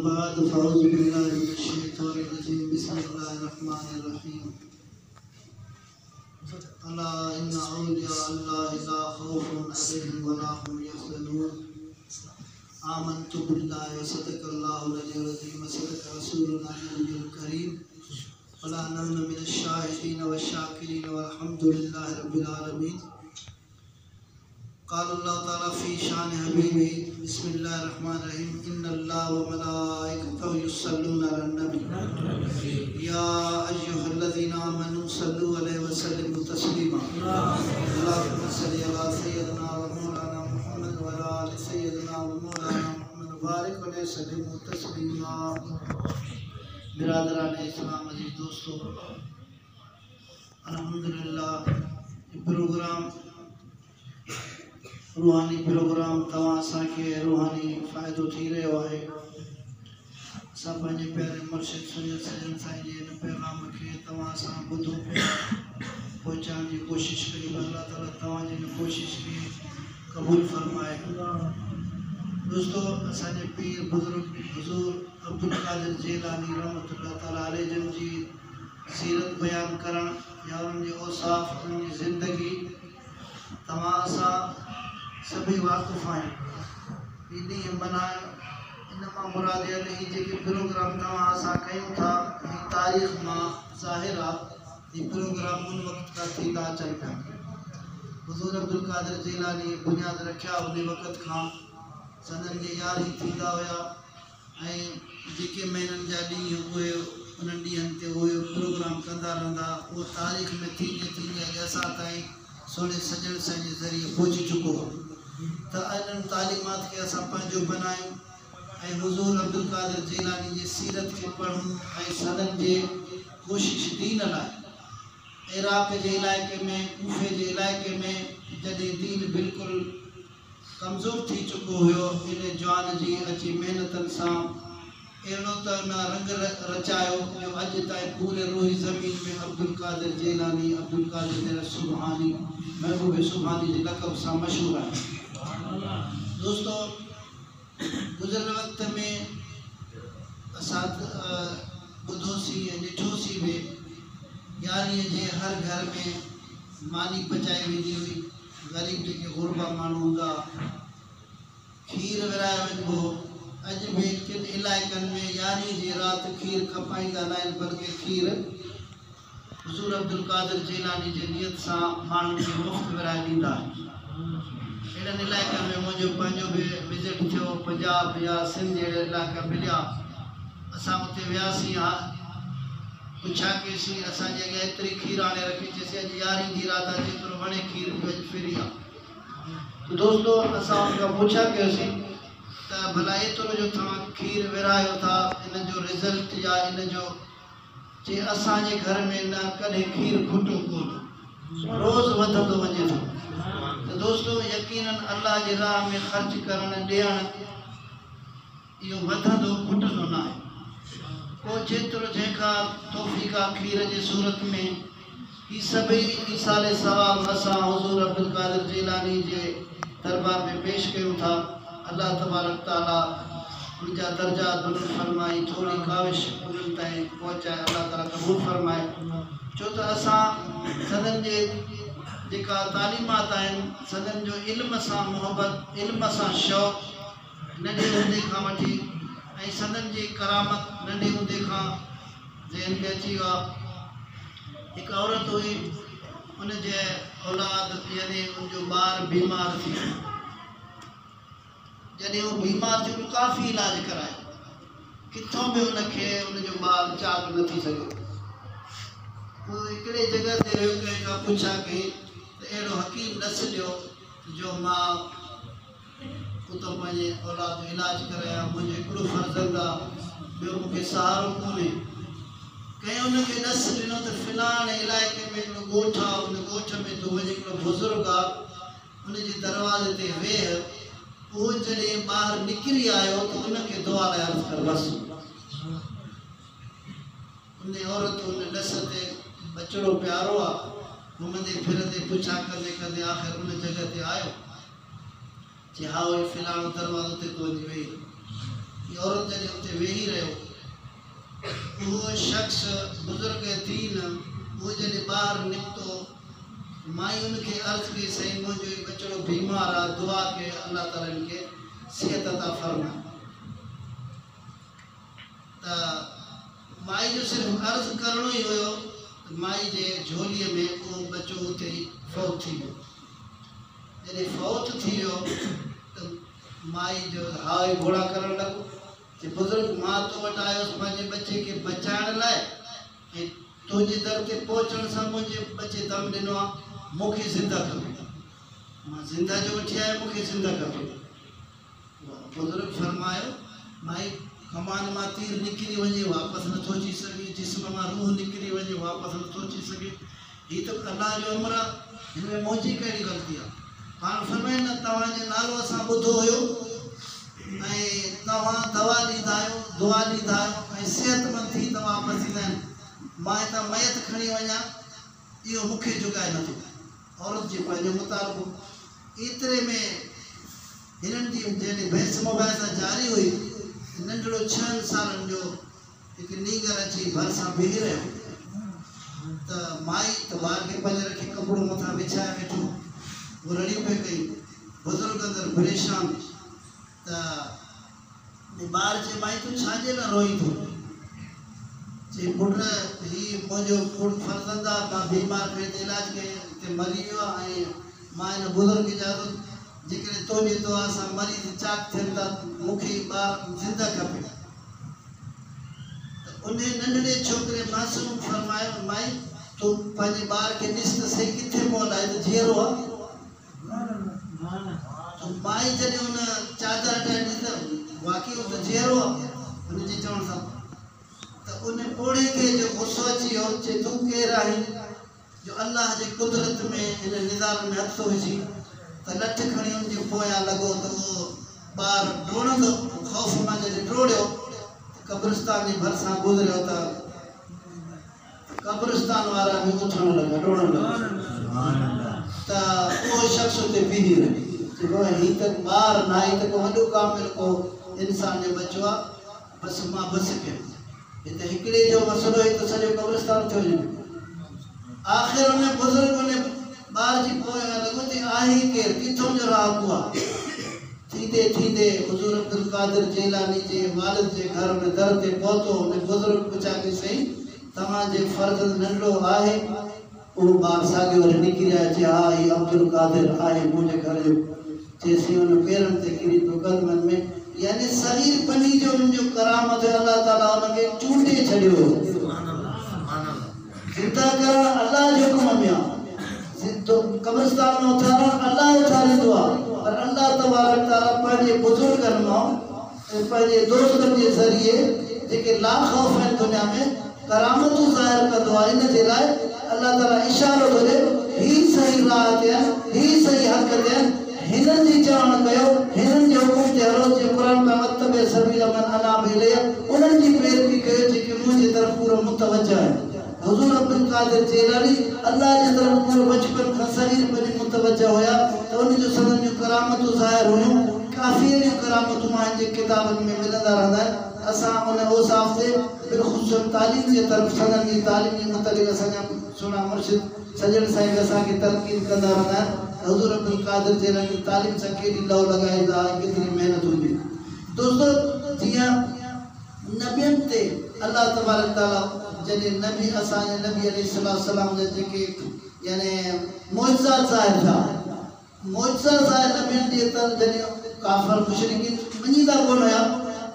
بعد فأعوذ بالله من الشيطان الرجيم بسم الله الرحمن الرحيم ألا إن أولياء الله لا خوف عليهم ولا هم يحزنون آمنت بالله وصدق الله العلي العظيم وصدق رسولنا النبي الكريم ولا نحن من الشاهدين والشاكرين والحمد لله رب العالمين. قال الله تعالى في شان حبيبه بسم الله الرحمن الرحيم إن الله وملائكته يصلون على النبي يا أيها الذين آمنوا صلوا عليه وسلموا تسليما. اللهم صل على سيدنا ومولانا محمد وعلى آل سيدنا ومولانا محمد وبارك عليه وسلموا تسليما. बिरादरान इस्लाम अजीज दोस्तों, अल्हम्दुलिल्लाह प्रोग्राम रूहानी प्रोग्राम तव्हां असांखे रूहानी फ़ाइदो थी रहियो आहे। असां पंहिंजे प्यारे मुर्शिद सैयद सजन साईं जे हिन पैगाम खे तव्हां सां ॿुधो पिया पहुचाइण जी कोशिशि कई। अल्लाह ताला तव्हांजी हिन कोशिशि खे क़बूल फरमाए। दोस्तों, असांजे पीर बुज़ुर्ग हुज़ूर अब्दुल कादिर जेलानी रहमतुल्लाह ताला अलैह जन जी सीरत बयान करण या उन्हनि जे औसाफ़ उन्हनि जी ज़िंदगी तव्हां सां सभी वाक़ुफ़ आहियूं। ॾींहुं मल्हाइण इन मां मुराद इहा ही जेके प्रोग्राम तव्हां असां कयूं था ही तारीख़ मां ज़ाहिर आहे ही प्रोग्राम उन वक़्त खां थींदा अचनि पिया। हुज़ूर अब्दुल कादिर जेलानी बुनियाद रखिया उन वक़्त खां सदन जे यार ही थींदा हुया ऐं जेके महीननि जा ॾींहं उहे उन्हनि ॾींहंनि ते उहे प्रोग्राम कंदा रहंदा। उहो तारीख़ में थींदे थींदे अॼु असां ताईं सोने सजण साईं जे ज़रिए पहुची चुको हो। त इन्हनि तालीमात खे असां पंहिंजो बनायूं ऐं हुज़ूर अब्दुल कादिर जेलानी जी सीरत खे पढ़ूं ऐं सदन जे कोशिशि दीन लाइ इराक़ जे इलाइक़े में कूफे जे इलाइक़े में जॾहिं दीन बिल्कुलु कमज़ोर थी चुको हुयो, इन जवान जी अची महिनतनि सां अहिड़ो त न रंग रचायो जो अॼु ताईं पूरे रूही ज़मीन में अब्दुल कादिर जेलानी अब्दुल कादिर सुबहानी महबूब सुबहानी जे लक़ब सां मशहूरु आहे। दोस्तों, गुज़िरियल वक़्त में असां ॿुधोसीं ऐं ॾिठोसीं बि यारीअ जे हर घर में मानी पचाई वेंदी हुई। ग़रीब जेके ग़ुरबा माण्हू हूंदा खीर विरायो वेंदो। अॼु बि किन इलाइक़नि में यारी जी राति खीर खपाईंदा न आहिनि, बल्कि खीर हुज़ूर अब्दुल कादिर जेलानी जे नियत सां माण्हुनि खे मुफ़्त विराए ॾींदा आहिनि। अहिड़नि इलाइक़नि में मुंहिंजो पंहिंजो बि विज़िट थियो, पंजाब या सिंध जहिड़े इलाइक़ा मिलिया। असां उते वियासीं, पुछा कईसीं असांजे अॻियां एतिरी खीर आणे रखी, चईसीं अॼु यारी जी राति आहे, जेतिरो वणे खीर अॼु फ्री आहे। त दोस्तो, असां उनखां पुछा कयोसीं त भला एतिरो जो तव्हां खीर विरायो था, इन जो रिज़ल्ट या इन जो जे असांजे घर में न कॾहिं खीर खुटो कोन, रोज़ वधंदो वञे थो। त दोस्तो, यकीनन अल्लाह जे राह में ख़र्च करणु ॾियणु इहो वधंदो खुटंदो न आहे। पोइ जेतिरो जंहिंखां तौफ़ीक़ आहे खीर जे सूरत में ही सभई ईसाले सवाब असां हुज़ूर अब्दुल कादिर जेलानी जे दरबार में पेश कयूं था। अल्लाह तबारक ताला उनजा दर्जा बुलंद फरमाई, थोड़ी काविश उन्हनि ताईं पहुचाए अल्लाह ताला क़बूल फरमाए। छो त असां सदन जे जेका तालीमात आहिनि, सदन जो इल्म सां मुहबत, इल्म सां शौक़ नंढे हूंदे खां वठी ऐं सदन जी करामत नंढे हूंदे खां ज़हन में अची वियो आहे। हिकु औरत हुई, उनजे औलाद यानी उनजो ॿार बीमार थी वियो। जॾहिं उहो बीमार थियो, काफ़ी इलाज करायो, किथों बि उनखे उनजो ॿार चाक न थी सघियो। पोइ हिकिड़े जॻह ते वियो, कंहिं खां पुछा कई त अहिड़ो हकीम ॾस ॾियो जो मां उतो पंहिंजे औलाद जो इलाज करायां, मुंहिंजो हिकिड़ो फ़र्ज़ंद आहे, ॿियो मूंखे सहारो कोन्हे। कंहिं उनखे ॾस ॾिनो त फिलाणे इलाइक़े में हिकिड़ो ॻोठु आहे, उन ॻोठ में तूं वञी, हिकिड़ो बुज़ुर्ग आहे, उनजे दरवाज़े ते वेह। उहो जॾहिं ॿाहिरि निकिरी आयो त उनखे दुआ लाइ अर्ज़ु कर बसि। उन औरत उन ॾस ते बचिड़ो प्यारो आहे, घुमंदे फिरंदे पुछा कंदे कंदे आख़िर उन जॻह ते आयो। चई हा उहो फिलाणो दरवाज़ो ते तूं वञी वेही। ये औरत जॾहिं उते वेही रहियो, वो शख्स बुजुर्ग दीन वो जॾहिं ॿाहिरि निकितो, माई उनखे अर्ज़ु कई, साईं मुंहिंजो ही बचड़ो बीमार आहे, दुआ के अल्लाह ताला इनखे सिहत अता फरमाए। त माई जो सिर्फ़ु अर्ज़ु करणो ई हुयो, माई जे झोलीअ में उहो बच्चो उते ई फौत थी वियो। जॾहिं फौत थी वियो त माई जो हाय घोड़ा करणु लॻो कि बुज़ुर्ग मां तो वटि आयुसि पंहिंजे बचे खे बचाइण लाइ, ऐं तुंहिंजे दर ते पहुचण सां मुंहिंजे बचे दम ॾिनो आहे, मूंखे ज़िंदा खपे, मां ज़िंदा जो वठी आयो, मूंखे ज़िंदा खपे। बुज़ुर्ग फरमायो, माई कमान मां तीर निकिरी वञे वापसि नथो अची सघे, जिस्म मां रूह निकिरी वञे वापसि नथो अची सघे, हीअ त अल्लाह जो अमर आहे, हिन में मुंहिंजी कहिड़ी ग़लती आहे। पाण फरमाए न तव्हांजो नालो असां ॿुधो हुयो ऐं तव्हां दवा ॾींदा आहियो, दुआ ॾींदा आहियो ऐं सिहतमंद थी तव्हां वापसि ईंदा आहिनि, मां हितां मयत खणी वञा, इहो मूंखे जुगाए नथो। औरत जे पंहिंजो मुतालबो एतिरे में हिननि जी जॾहिं बहस मुबाहिसा जारी हुई, नंढड़ो 6 सालनि जो हिकु नीगर अची भरिसां बीही रहियो, त माई त ॿार खे पंहिंजे रखी कपिड़ो मथां विछाए वेठो, वो रड़ी पे कई, बुज़ुर्ग अंदरि परेशान, त ॿार चई माई तूं छाजे लाइ रोई थो? चई पुट हीउ मुंहिंजो पुटु फर्ज़ंद आहे, मां बीमार पिए ते इलाज कई हिते मरी वियो आहे, ऐं मां हिन बुज़ुर्ग इजाज़त जेकॾहिं तुंहिंजी दुआ सां मरीज़ चाक थियनि था, मूंखे ॿार ज़िंदा खपे। त उन नंढड़े छोकिरे मासूम फरमायो, माई तूं पंहिंजे ॿार खे ॾिस त सही किथे मोल आहे, त जीअरो आहे। माई जॾहिं उन चादर हटाए ॾिस त वाक़ई उहो त जीअरो आहे, उनजे चवण सां त उन पोड़े खे जो गुस्सो अची वियो, चए तूं केरु आहीं जो अल्लाह जे कुदरत में हिन निज़ारनि में हथ थो विझी, त लठ खणी उनजे पोयां लॻो त उहो ॿार डोड़ंदो, ख़ौफ़ मां जॾहिं डोड़ियो कब्रिस्तान जे भरिसां गुज़रियो त कब्रिस्तान वारा बि उथण लॻा, डोड़ण लॻा, त उहो शख़्स उते बीही रहियो, चइबो हीउ त ॿार न आहे, त को वॾो कामिल को इंसान जो बचो आहे, बसि मां बसि कयो, हीउ त हिकिड़े जो मसइलो आहे त सॼो कब्रिस्तान थियो वञे। आख़िर उन बुज़ुर्ग उन ॿार जी पोयां लॻो त आहे केरु, किथों जो राहगू आहे। थींदे थींदे हुज़ूर अब्दुल कादिर जेलानी जे वालिद जे घर में दर ते पहुतो, उन बुज़ुर्ग पुछा कि सही तव्हांजे फ़र्ज़ंद नंढड़ो आहे? उहो ॿार साॻियो वरी निकिरी आयो, चए हा हीउ अब्दुल कादिर आहे मुंहिंजे घर जो, चएसि हुन पेरनि ते किरी पियो क़दमनि में, यानी सगीर पनी जो उनजो करामत अल्लाह ताला उनखे चूंडे छॾियो हुयो। ज़िंदा करणु अल्लाह जे हुकुम में आहे, कब्रिस्तान में उथारणु अल्लाह उथारींदो आहे, पर अल्लाह तबारक ताला पंहिंजे बुज़ुर्गनि मां पंहिंजे दोस्तनि जे ज़रिए जेके ला ख़ौफ़ आहिनि दुनिया में करामतूं ज़ाहिर कंदो आहे। इन जे लाइ अल्लाह ताला इशारो थो ॾे, हीउ सही राह ते आहिनि, हीउ सही हक़ ते आहिनि, हिननि जी चवण कयो, हिननि जे हुकुम ते हलो, जे क़ुरान में वतबे सबील मन अनाब इलैया, उन्हनि जी पैरवी कयो जेके मुंहिंजे तरफ़ पूरो मुतवजह आहिनि। हुज़ूर अब्दुल कादिर जेलानी अल्लाह जे तरफ़ पूरो बचपन खां सगीर पनी मुतवजह हुया, त उनजो सदन जूं करामतूं ज़ाहिर हुयूं। काफ़ी अहिड़ियूं करामतूं आहिनि जे किताबनि में मिलंदा रहंदा आहिनि। असां उन औसाफ़ ते बिलख़ुसूस तालीम जे तरफ़ सदन जी तालीम जे मुतलिक़ असांजा सुहिणा मुर्शिद सजण साहिब असांखे तलक़ीन कंदा रहंदा आहिनि। हुज़ूर अब्दुल कादिर जेलानी तालीम सां केॾी लव लॻाईंदा, केतिरी महिनत हूंदी। दोस्तो जीअं नबियनि ते अल्लाह तबारक ताला जॾहिं नबी असांजे नबी अलैहिस्सलाम जा जेके यानी मुइज़ा ज़ाहिर थिया, मुइज़ा ज़ाहिर नबियनि जे तर जॾहिं काफ़िर मुशरिकीन मञीदा कोन हुया,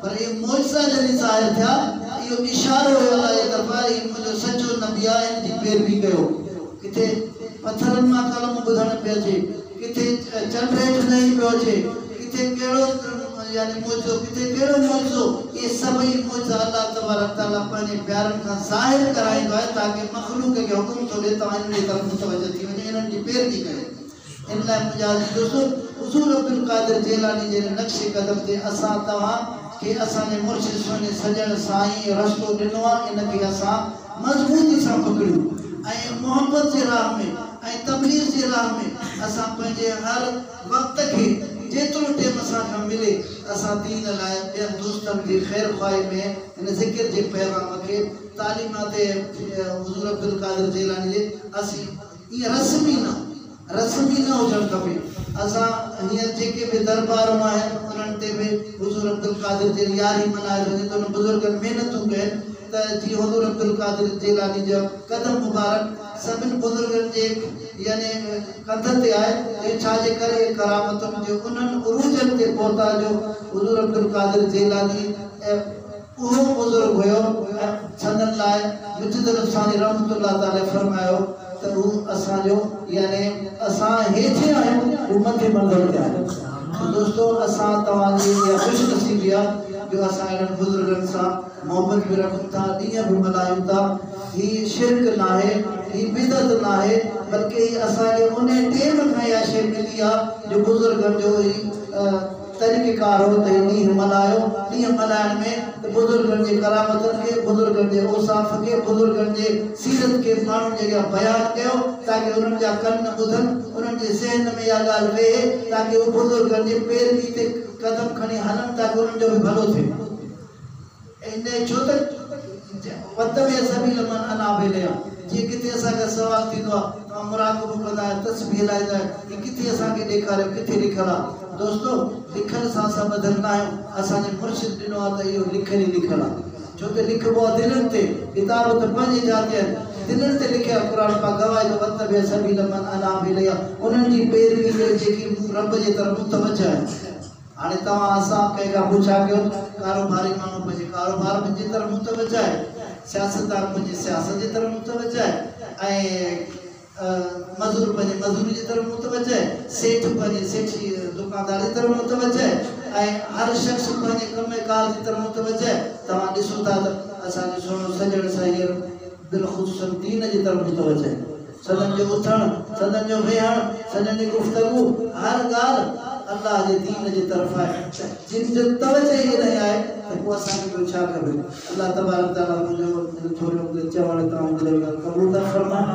पर इहे मुइज़ा जॾहिं ज़ाहिर थिया, इहो इशारो हुयो अल्लाह जे तरफ़ां, हीउ मुंहिंजो सचो नबी आहे, हिन जी पैरवी कयो। किथे पथरनि मां कलम ॿुधणु पियो अचे, किथे चंड हेठि नहीं पियो अचे, किथे कहिड़ो यानी मुइज़ो, किथे कहिड़ो मुइज़ो, इहे सभई मुइज़ा अल्लाह तबारक ताला पंहिंजे प्यारनि खां ज़ाहिर कराईंदो आहे ताकी मख़लूक़ खे हुकुम थो ॾे तव्हां हिन जी तरफ़ मुतवजह थी वञे, हिननि जी पैरवी कयो। इन लाइ मुंहिंजा दोस्तो हुज़ूर अब्दुल कादिर जेलानी जे नक्शे कदम ते असां तव्हां खे असांजे मुर्शिद सुहिणे सजण साईं रस्तो ॾिनो आहे, इनखे असां मज़बूती सां पकड़ियूं ऐं मोहब्बत जे राह में ऐं तबलीग जे राह में असां पंहिंजे हर वक़्त खे जेतिरो टाइम असांखे मिले असां दीन लाइ ॿियनि दोस्तनि जी ख़ैर ख़्वाही में हिन ज़िक्र जे पैगाम खे तालीमात हुज़ूर अब्दुल क़ादिर जेलानी जे असीं इहा रस्मी न हुजणु खपे। असां हींअर जेके बि दरबारूं आहिनि उन्हनि ते बि हुज़ूर अब्दुल क़ादिर जे यारी मल्हाए थो त उन बुज़ुर्गनि महिनतूं कयनि त जीअं हुज़ूर अब्दुल क़ादिर जेलानी जा क़दम मुबारक सभिनी बुज़ुर्गनि जे यानी कंध ते आहे ऐं छाजे करे करामतुनि जो उन्हनि उरूजनि ते पहुता जो हुज़ूर अब्दुल क़ादिर जेलानी उहो बुज़ुर्ग हुयो ऐं संदनि लाइ मुजद्दिद सानी रहमतुल्लाह ताला फरमायो त हू असांजो यानी असां हेठि आहियूं हू मथे मंज़िल ते आहियूं। दोस्तो असां तव्हांजी इहा ख़ुशनसीबी आहे जो असां हिननि बुज़ुर्गनि सां मोहबत बि रखूं था ॾींहं बि मल्हायूं था। हीअ शिरक न आहे हीअ बिदत न आहे बल्कि असांखे उन टेम खां इहा शइ मिली आहे जो बुज़ुर्गनि जो ई तरीक़ेकार हो त ॾींहुं मल्हायो। ॾींहुं मल्हाइण में त बुज़ुर्गनि जे करामतुनि खे बुज़ुर्गनि जे औसाफ़ खे बुज़ुर्गनि जे सीरत खे माण्हुनि जे अॻियां बयानु कयो ताकी उन्हनि जा कन ॿुधनि उन्हनि जे ज़हन में इहा ॻाल्हि वेहे ताकी उहे बुज़ुर्गनि जे पैरवी ते क़दम खणी हलनि ताकी उन्हनि जो बि भलो थिए। इन छो त वतबे सबील मन अनाबिल जीअं किथे असांखे सवाल थींदो आहे तव्हां मुराक़बो कंदा आहियो तस्बीह हलाईंदा आहियो कि किथे असांखे ॾेखारियो किथे लिखियलु आहे। दोस्तो लिखियल सां असां ॿधल न आहियूं असांजे मुर्शिद ॾिनो आहे त इहो लिखियल ई लिखियलु आहे छो त लिखिबो आहे दिलनि ते किताब त पंहिंजे जाते आहिनि दिलनि ते लिखिया क़ुर पाक गवाह त वतबे सबील मन अनाबिल उन्हनि जी पैरवी जेकी रब जे तरफ़ मुतवजह आहे। हाणे तव्हां असां कंहिंखां पुछा कयो कारोबारी माण्हू पंहिंजे कारोबार जे तरफ़ मुतवजह आहे सियासतदान पंहिंजे सियासत जे तरफ़ मुतवजह आहे ऐं मज़दूर पंहिंजे मज़दूरी जे तरफ़ मुतवजह आहे सेठ पंहिंजे सेठी दुकानदार जे तरफ़ मुतवजह आहे ऐं हर शख़्स पंहिंजे कम कार जी तरफ़ मुतवजह आहे। तव्हां ॾिसो था त असांजो सुहिणो सजण साईं बिलख़ुसूसन दीन जी तरफ़ मुतवजह आहे। सदन जो उथणु सदन जो वेहणु सदन जी गुफ़्तगू हर ॻाल्हि अल्लाह जे दीन जी तरफ़ आहे। जिन जो तवजह ई न आहे त पोइ असांखे ॿियो छा खपे। अल्लाह तबारक ताला मुंहिंजो थोरो चवण तव्हां क़बूल था फरमाए।